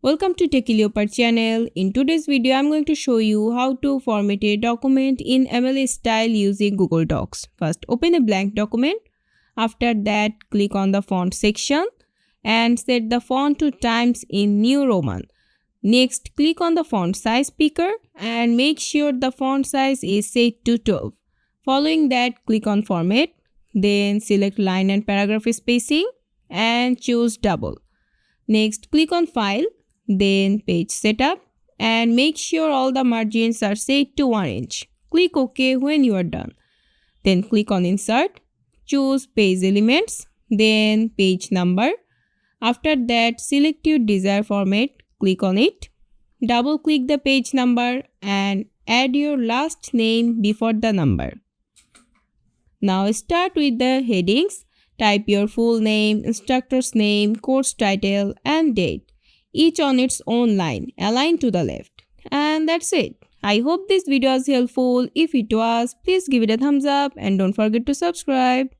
Welcome to Techie Leopard channel. In today's video, I'm going to show you how to format a document in MLA style using Google Docs. First, open a blank document. After that, click on the font section and set the font to Times in New Roman. Next, click on the font size picker and make sure the font size is set to 12. Following that, click on Format. Then select line and paragraph spacing and choose double. Next, click on File, then Page Setup and make sure all the margins are set to 1 inch. Click OK when you are done. Then click on Insert, choose Page Elements, then Page Number. After that, select your desired format, click on it. Double click the page number and add your last name before the number. Now start with the headings. Type your full name, instructor's name, course title and date, each on its own line, aligned to the left. And that's it. I hope this video was helpful. If it was, please give it a thumbs up and don't forget to subscribe.